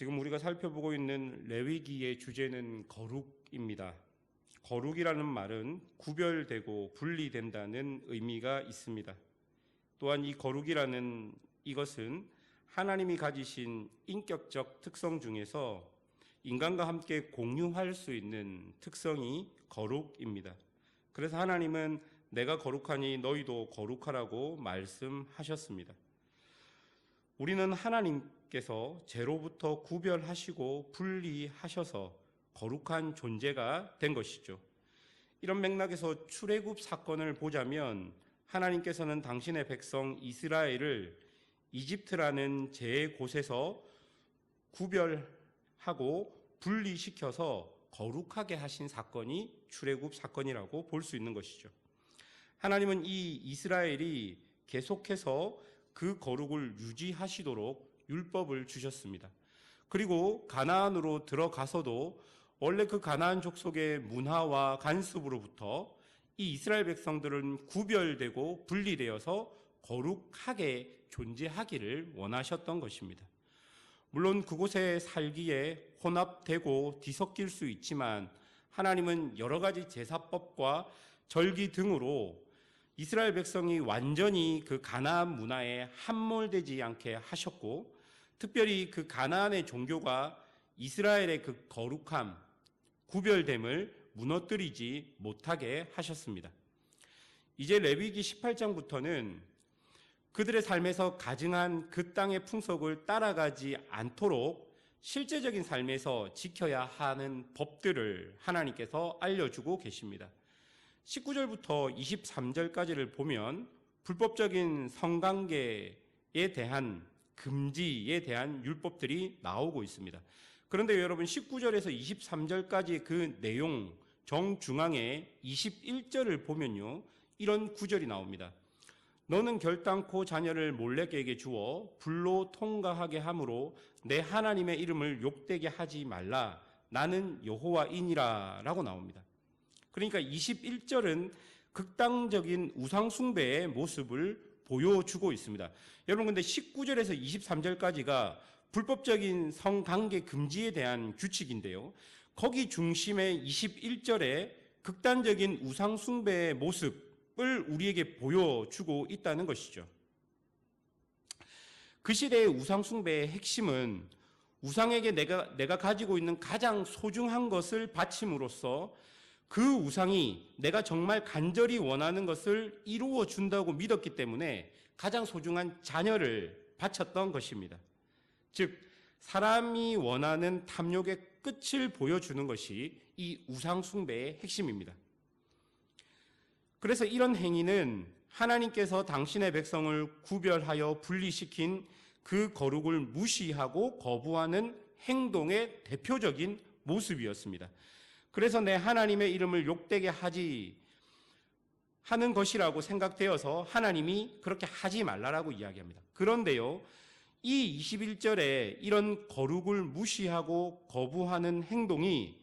지금 우리가 살펴보고 있는 레위기의 주제는 거룩입니다. 거룩이라는 말은 구별되고 분리된다는 의미가 있습니다. 또한 이 거룩이라는 이것은 하나님이 가지신 인격적 특성 중에서 인간과 함께 공유할 수 있는 특성이 거룩입니다. 그래서 하나님은 내가 거룩하니 너희도 거룩하라고 말씀하셨습니다. 우리는 하나님께서 죄로부터 구별하시고 분리하셔서 거룩한 존재가 된 것이죠. 이런 맥락에서 출애굽 사건을 보자면 하나님께서는 당신의 백성 이스라엘을 이집트라는 죄의 곳에서 구별하고 분리시켜서 거룩하게 하신 사건이 출애굽 사건이라고 볼 수 있는 것이죠. 하나님은 이 이스라엘이 계속해서 그 거룩을 유지하시도록 율법을 주셨습니다. 그리고 가나안으로 들어가서도 원래 그 가나안 족속의 문화와 관습으로부터 이 이스라엘 백성들은 구별되고 분리되어서 거룩하게 존재하기를 원하셨던 것입니다. 물론 그곳에 살기에 혼합되고 뒤섞일 수 있지만 하나님은 여러 가지 제사법과 절기 등으로 이스라엘 백성이 완전히 그 가나안 문화에 함몰되지 않게 하셨고, 특별히 그 가나안의 종교가 이스라엘의 그 거룩함, 구별됨을 무너뜨리지 못하게 하셨습니다. 이제 레위기 18장부터는 그들의 삶에서 가증한 그 땅의 풍속을 따라가지 않도록 실제적인 삶에서 지켜야 하는 법들을 하나님께서 알려주고 계십니다. 19절부터 23절까지를 보면 불법적인 성관계에 대한 금지에 대한 율법들이 나오고 있습니다. 그런데 여러분 19절에서 23절까지 그 내용 정중앙에 21절을 보면요, 이런 구절이 나옵니다. 너는 결단코 자녀를 몰래에게 주어 불로 통과하게 함으로 내 하나님의 이름을 욕되게 하지 말라. 나는 여호와이니라 라고 나옵니다. 그러니까 21절은 극단적인 우상숭배의 모습을 보여주고 있습니다. 여러분, 근데 19절에서 23절까지가 불법적인 성관계 금지에 대한 규칙인데요, 거기 중심의 21절에 극단적인 우상숭배의 모습을 우리에게 보여주고 있다는 것이죠. 그 시대의 우상숭배의 핵심은 우상에게 내가 가지고 있는 가장 소중한 것을 바침으로써 그 우상이 내가 정말 간절히 원하는 것을 이루어 준다고 믿었기 때문에 가장 소중한 자녀를 바쳤던 것입니다. 즉, 사람이 원하는 탐욕의 끝을 보여주는 것이 이 우상숭배의 핵심입니다. 그래서 이런 행위는 하나님께서 당신의 백성을 구별하여 분리시킨 그 거룩을 무시하고 거부하는 행동의 대표적인 모습이었습니다. 그래서 내 하나님의 이름을 욕되게 하는 것이라고 생각되어서 하나님이 그렇게 하지 말라라고 이야기합니다. 그런데요, 이 21절에 이런 거룩을 무시하고 거부하는 행동이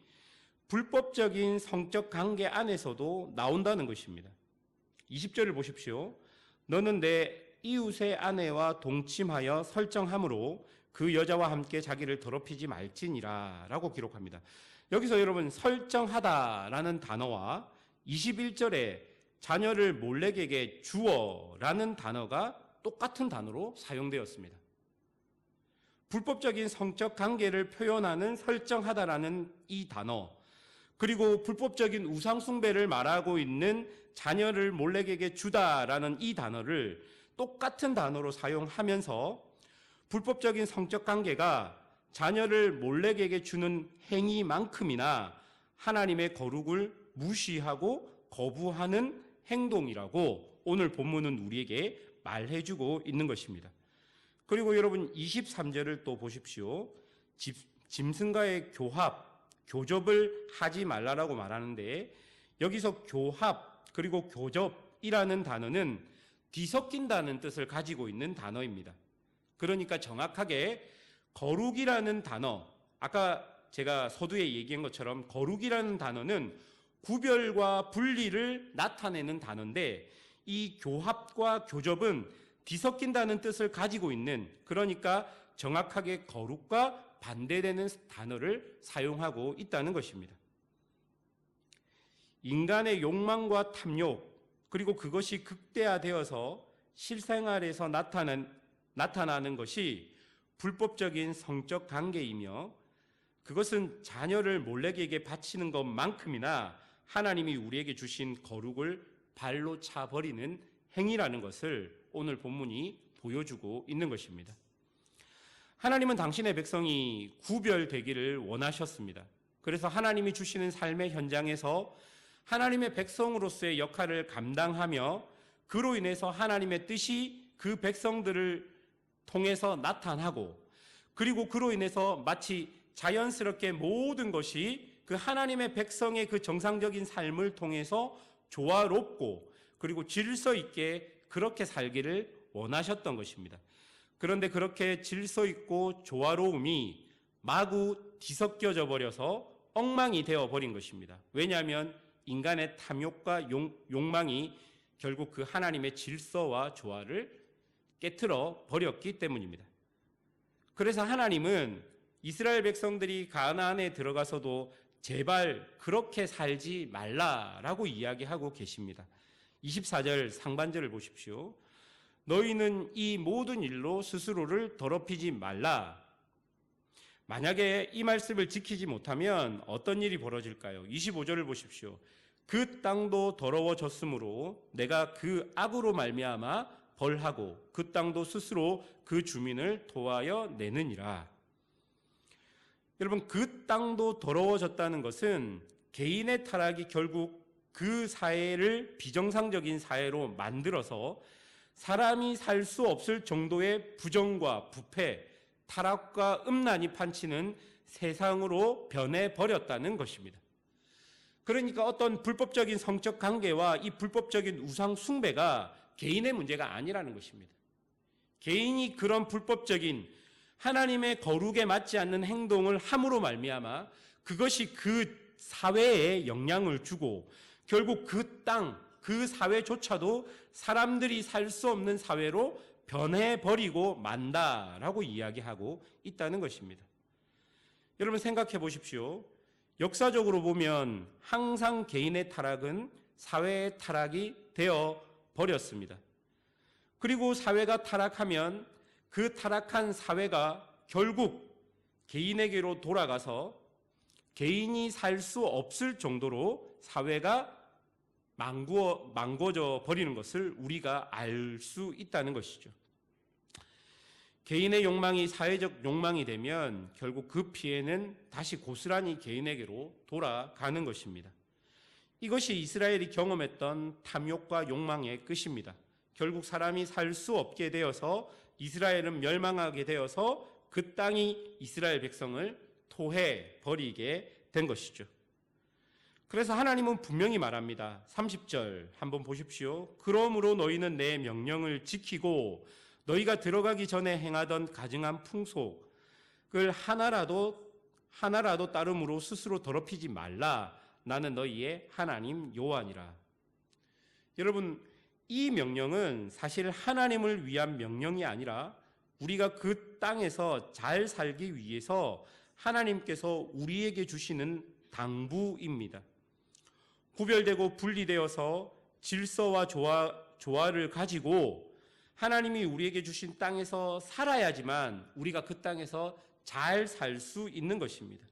불법적인 성적 관계 안에서도 나온다는 것입니다. 20절을 보십시오. 너는 내 이웃의 아내와 동침하여 설정함으로 그 여자와 함께 자기를 더럽히지 말지니라 라고 기록합니다. 여기서 여러분, 설정하다라는 단어와 21절에 자녀를 몰래에게 주어라는 단어가 똑같은 단어로 사용되었습니다. 불법적인 성적 관계를 표현하는 설정하다라는 이 단어, 그리고 불법적인 우상숭배를 말하고 있는 자녀를 몰래에게 주다라는 이 단어를 똑같은 단어로 사용하면서 불법적인 성적 관계가 자녀를 몰래에게 주는 행위만큼이나 하나님의 거룩을 무시하고 거부하는 행동이라고 오늘 본문은 우리에게 말해주고 있는 것입니다. 그리고 여러분 23절을 또 보십시오. 짐승과의 교접을 하지 말라라고 말하는데, 여기서 교합 그리고 교접이라는 단어는 뒤섞인다는 뜻을 가지고 있는 단어입니다. 그러니까 정확하게 거룩이라는 단어, 아까 제가 서두에 얘기한 것처럼 거룩이라는 단어는 구별과 분리를 나타내는 단어인데, 이 교합과 교접은 뒤섞인다는 뜻을 가지고 있는, 그러니까 정확하게 거룩과 반대되는 단어를 사용하고 있다는 것입니다. 인간의 욕망과 탐욕, 그리고 그것이 극대화되어서 실생활에서 나타나는 것이 불법적인 성적 관계이며, 그것은 자녀를 몰래에게 바치는 것만큼이나 하나님이 우리에게 주신 거룩을 발로 차버리는 행위라는 것을 오늘 본문이 보여주고 있는 것입니다. 하나님은 당신의 백성이 구별되기를 원하셨습니다. 그래서 하나님이 주시는 삶의 현장에서 하나님의 백성으로서의 역할을 감당하며, 그로 인해서 하나님의 뜻이 그 백성들을 통해서 나타나고, 그리고 그로 인해서 마치 자연스럽게 모든 것이 그 하나님의 백성의 그 정상적인 삶을 통해서 조화롭고 그리고 질서 있게 그렇게 살기를 원하셨던 것입니다. 그런데 그렇게 질서 있고 조화로움이 마구 뒤섞여져 버려서 엉망이 되어 버린 것입니다. 왜냐하면 인간의 탐욕과 욕망이 결국 그 하나님의 질서와 조화를 깨트려 버렸기 때문입니다. 그래서 하나님은 이스라엘 백성들이 가나안에 들어가서도 제발 그렇게 살지 말라라고 이야기하고 계십니다. 24절 상반절을 보십시오. 너희는 이 모든 일로 스스로를 더럽히지 말라. 만약에 이 말씀을 지키지 못하면 어떤 일이 벌어질까요? 25절을 보십시오. 그 땅도 더러워졌으므로 내가 그 악으로 말미암아 벌하고 그 땅도 스스로 그 주민을 토하여 내느니라. 여러분, 그 땅도 더러워졌다는 것은 개인의 타락이 결국 그 사회를 비정상적인 사회로 만들어서 사람이 살 수 없을 정도의 부정과 부패, 타락과 음란이 판치는 세상으로 변해버렸다는 것입니다. 그러니까 어떤 불법적인 성적 관계와 이 불법적인 우상 숭배가 개인의 문제가 아니라는 것입니다. 개인이 그런 불법적인 하나님의 거룩에 맞지 않는 행동을 함으로 말미암아 그것이 그 사회에 영향을 주고 결국 그 땅, 그 사회조차도 사람들이 살 수 없는 사회로 변해버리고 만다라고 이야기하고 있다는 것입니다. 여러분 생각해 보십시오. 역사적으로 보면 항상 개인의 타락은 사회의 타락이 되어 버렸습니다. 그리고 사회가 타락하면 그 타락한 사회가 결국 개인에게로 돌아가서 개인이 살 수 없을 정도로 사회가 망고져 버리는 것을 우리가 알 수 있다는 것이죠. 개인의 욕망이 사회적 욕망이 되면 결국 그 피해는 다시 고스란히 개인에게로 돌아가는 것입니다. 이것이 이스라엘이 경험했던 탐욕과 욕망의 끝입니다. 결국 사람이 살 수 없게 되어서 이스라엘은 멸망하게 되어서 그 땅이 이스라엘 백성을 토해 버리게 된 것이죠. 그래서 하나님은 분명히 말합니다. 30절 한번 보십시오. 그러므로 너희는 내 명령을 지키고 너희가 들어가기 전에 행하던 가증한 풍속을 하나라도 따름으로 스스로 더럽히지 말라. 나는 너희의 하나님 여호와니라. 여러분, 이 명령은 사실 하나님을 위한 명령이 아니라 우리가 그 땅에서 잘 살기 위해서 하나님께서 우리에게 주시는 당부입니다. 구별되고 분리되어서 질서와 조화를 가지고 하나님이 우리에게 주신 땅에서 살아야지만 우리가 그 땅에서 잘 살 수 있는 것입니다.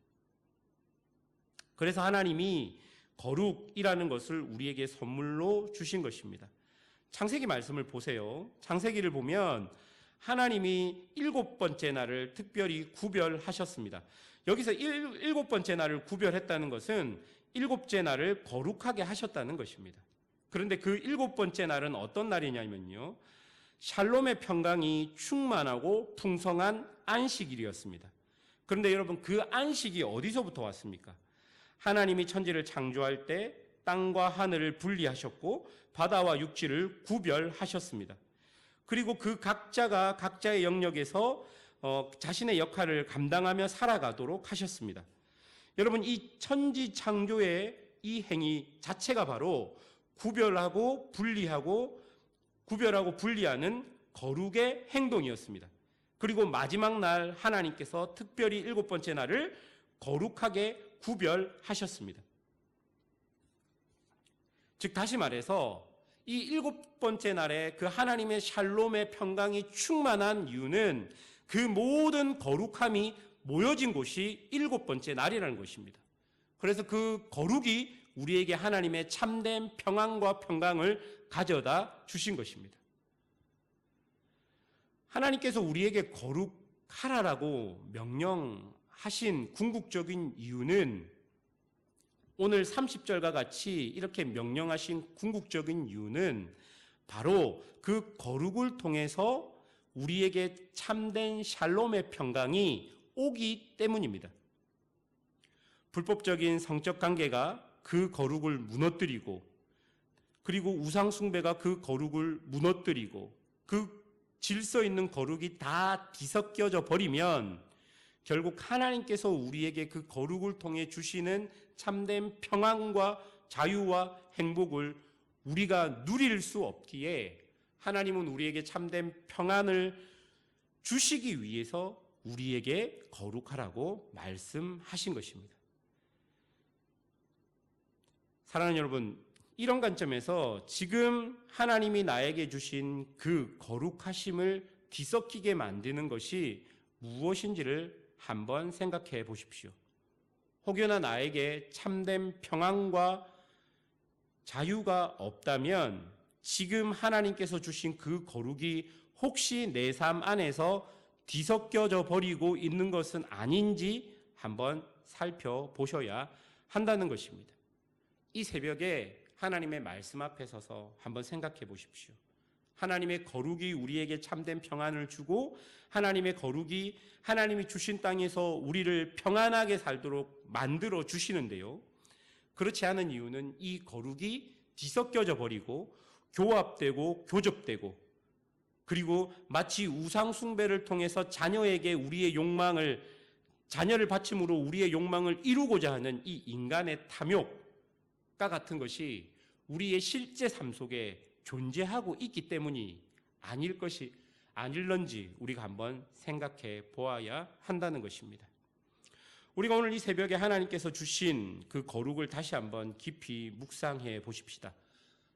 그래서 하나님이 거룩이라는 것을 우리에게 선물로 주신 것입니다. 창세기 말씀을 보세요. 창세기를 보면 하나님이 7번째 날을 특별히 구별하셨습니다. 여기서 7번째 날을 구별했다는 것은 7째 날을 거룩하게 하셨다는 것입니다. 그런데 그 7번째 날은 어떤 날이냐면요, 샬롬의 평강이 충만하고 풍성한 안식일이었습니다. 그런데 여러분, 그 안식이 어디서부터 왔습니까? 하나님이 천지를 창조할 때 땅과 하늘을 분리하셨고 바다와 육지를 구별하셨습니다. 그리고 그 각자가 각자의 영역에서 자신의 역할을 감당하며 살아가도록 하셨습니다. 여러분, 이 천지 창조의 이 행위 자체가 바로 구별하고 분리하는 거룩의 행동이었습니다. 그리고 마지막 날 하나님께서 특별히 7번째 날을 거룩하게 구별하셨습니다. 즉 다시 말해서 이 7번째 날에 그 하나님의 샬롬의 평강이 충만한 이유는 그 모든 거룩함이 모여진 곳이 7번째 날이라는 것입니다. 그래서 그 거룩이 우리에게 하나님의 참된 평안과 평강을 가져다 주신 것입니다. 하나님께서 우리에게 거룩하라라고 명령하신 궁극적인 이유는, 오늘 30절과 같이 이렇게 명령하신 궁극적인 이유는 바로 그 거룩을 통해서 우리에게 참된 샬롬의 평강이 오기 때문입니다. 불법적인 성적 관계가 그 거룩을 무너뜨리고, 그리고 우상 숭배가 그 거룩을 무너뜨리고, 그 질서 있는 거룩이 다 뒤섞여져 버리면 결국 하나님께서 우리에게 그 거룩을 통해 주시는 참된 평안과 자유와 행복을 우리가 누릴 수 없기에, 하나님은 우리에게 참된 평안을 주시기 위해서 우리에게 거룩하라고 말씀하신 것입니다. 사랑하는 여러분, 이런 관점에서 지금 하나님이 나에게 주신 그 거룩하심을 뒤섞이게 만드는 것이 무엇인지를 한번 생각해 보십시오. 혹여나 나에게 참된 평안과 자유가 없다면 지금 하나님께서 주신 그 거룩이 혹시 내 삶 안에서 뒤섞여져 버리고 있는 것은 아닌지 한번 살펴보셔야 한다는 것입니다. 이 새벽에 하나님의 말씀 앞에 서서 한번 생각해 보십시오. 하나님의 거룩이 우리에게 참된 평안을 주고, 하나님의 거룩이 하나님이 주신 땅에서 우리를 평안하게 살도록 만들어 주시는데요, 그렇지 않은 이유는 이 거룩이 뒤섞여져 버리고 교합되고 교접되고, 그리고 마치 우상 숭배를 통해서 자녀에게 우리의 욕망을, 자녀를 바침으로 우리의 욕망을 이루고자 하는 이 인간의 탐욕과 같은 것이 우리의 실제 삶 속에 존재하고 있기 때문이 아닐런지 우리가 한번 생각해 보아야 한다는 것입니다. 우리가 오늘 이 새벽에 하나님께서 주신 그 거룩을 다시 한번 깊이 묵상해 보십시다.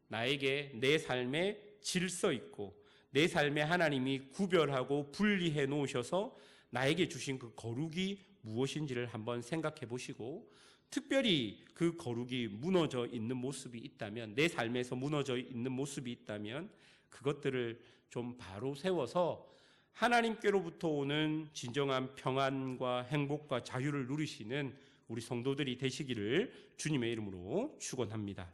나에게 내 삶에 질서 있고 내 삶에 하나님이 구별하고 분리해 놓으셔서 나에게 주신 그 거룩이 무엇인지를 한번 생각해 보시고, 특별히 그 거룩이 무너져 있는 모습이 있다면, 내 삶에서 무너져 있는 모습이 있다면 그것들을 좀 바로 세워서 하나님께로부터 오는 진정한 평안과 행복과 자유를 누리시는 우리 성도들이 되시기를 주님의 이름으로 축원합니다.